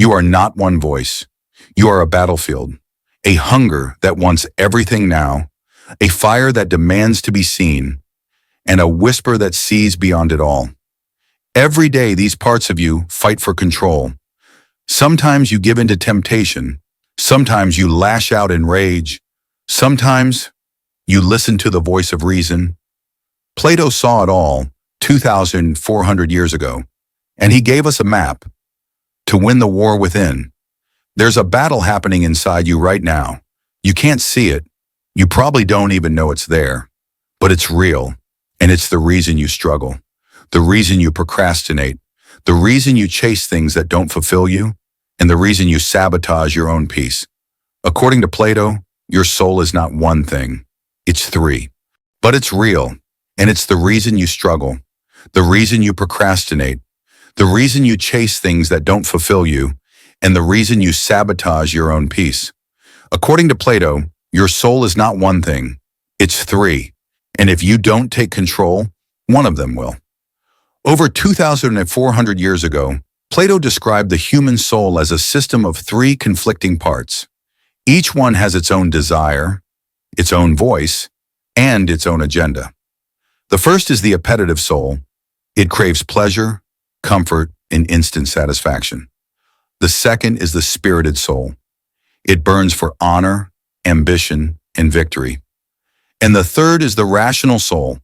You are not one voice. You are a battlefield, a hunger that wants everything now, a fire that demands to be seen, and a whisper that sees beyond it all. Every day, these parts of you fight for control. Sometimes you give in to temptation. Sometimes you lash out in rage. Sometimes you listen to the voice of reason. Plato saw it all 2,400 years ago, and he gave us a map to win the war within. There's a battle happening inside you right now. You can't see it. You probably don't even know it's there, but it's real, and it's the reason you struggle, the reason you procrastinate, the reason you chase things that don't fulfill you, and the reason you sabotage your own peace. According to Plato, your soul is not one thing, it's three. But it's real, and it's the reason you struggle, the reason you procrastinate, the reason you chase things that don't fulfill you, and the reason you sabotage your own peace. According to Plato, your soul is not one thing, it's three. And if you don't take control, one of them will. Over 2,400 years ago, Plato described the human soul as a system of three conflicting parts. Each one has its own desire, its own voice, and its own agenda. The first is the appetitive soul. It craves pleasure, comfort, and instant satisfaction. The second is the spirited soul. It burns for honor, ambition, and victory. And the third is the rational soul.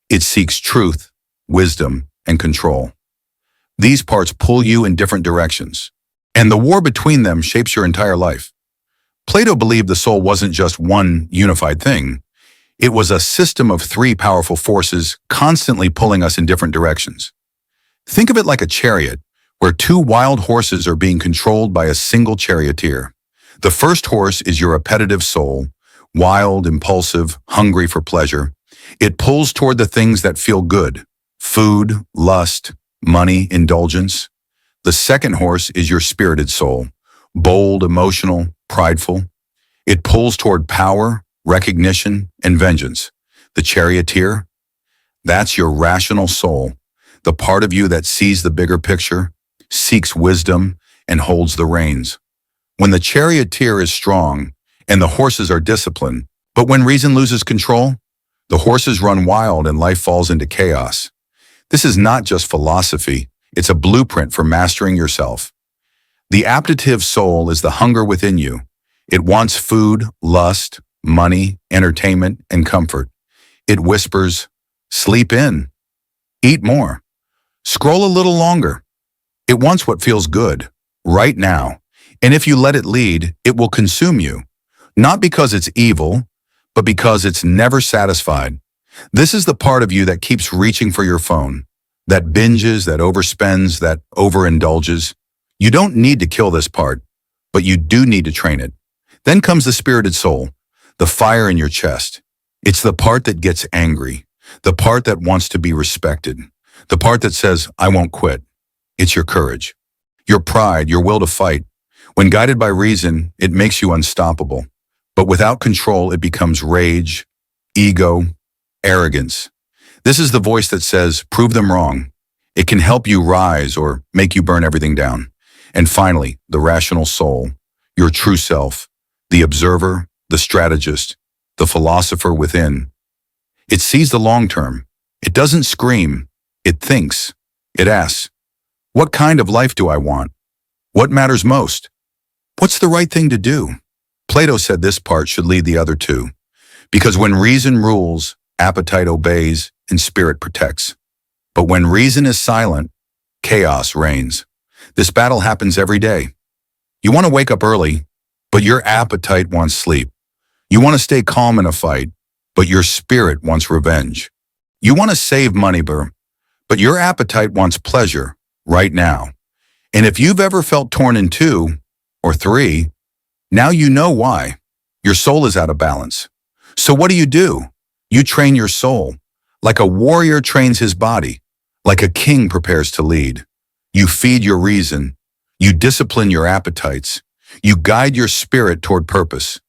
It seeks truth, wisdom, and control. These parts pull you in different directions, and the war between them shapes your entire life. Plato believed the soul wasn't just one unified thing. It was a system of three powerful forces constantly pulling us in different directions. Think of it like a chariot, where two wild horses are being controlled by a single charioteer. The first horse is your appetitive soul, wild, impulsive, hungry for pleasure. It pulls toward the things that feel good: food, lust, money, indulgence. The second horse is your spirited soul, bold, emotional, prideful. It pulls toward power, recognition, and vengeance. The charioteer, that's your rational soul, the part of you that sees the bigger picture, seeks wisdom, and holds the reins. When the charioteer is strong and the horses are disciplined, but when reason loses control, the horses run wild and life falls into chaos. This is not just philosophy, it's a blueprint for mastering yourself. The appetitive soul is the hunger within you. It wants food, lust, money, entertainment, and comfort. It whispers, sleep in, eat more, scroll a little longer. It wants what feels good, right now. And if you let it lead, it will consume you. Not because it's evil, but because it's never satisfied. This is the part of you that keeps reaching for your phone, that binges, that overspends, that overindulges. You don't need to kill this part, but you do need to train it. Then comes the spirited soul, the fire in your chest. It's the part that gets angry, the part that wants to be respected, the part that says, I won't quit. It's your courage, your pride, your will to fight. When guided by reason, it makes you unstoppable. But without control, it becomes rage, ego, arrogance. This is the voice that says, prove them wrong. It can help you rise or make you burn everything down. And finally, the rational soul, your true self, the observer, the strategist, the philosopher within. It sees the long term. It doesn't scream. It thinks. It asks, what kind of life do I want? What matters most? What's the right thing to do? Plato said this part should lead the other two, because when reason rules, appetite obeys and spirit protects. But when reason is silent, chaos reigns. This battle happens every day. You want to wake up early, but your appetite wants sleep. You want to stay calm in a fight, but your spirit wants revenge. You want to save money, but your appetite wants pleasure right now. And if you've ever felt torn in two or three, now you know why. Your soul is out of balance. So what do? You train your soul, like a warrior trains his body, like a king prepares to lead. You feed your reason. You discipline your appetites. You guide your spirit toward purpose.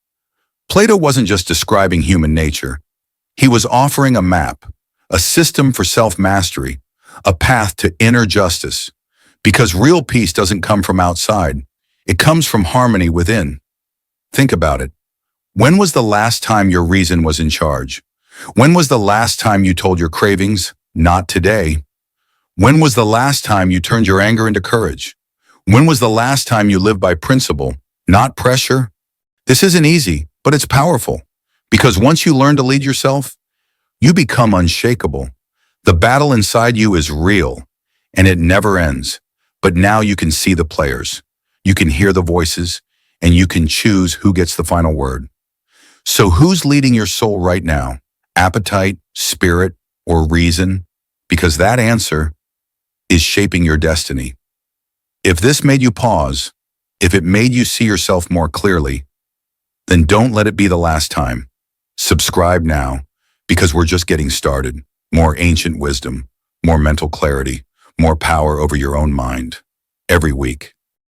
Plato wasn't just describing human nature. He was offering a map, a system for self-mastery, a path to inner justice. Because real peace doesn't come from outside. It comes from harmony within. Think about it. When was the last time your reason was in charge? When was the last time you told your cravings, not today? When was the last time you turned your anger into courage? When was the last time you lived by principle, not pressure? This isn't easy, but it's powerful. Because once you learn to lead yourself, you become unshakable. The battle inside you is real, and it never ends. But now you can see the players. You can hear the voices, and you can choose who gets the final word. So who's leading your soul right now? Appetite, spirit, or reason? Because that answer is shaping your destiny. If this made you pause, if it made you see yourself more clearly, then don't let it be the last time. Subscribe now, because we're just getting started. More ancient wisdom, more mental clarity, more power over your own mind. Every week.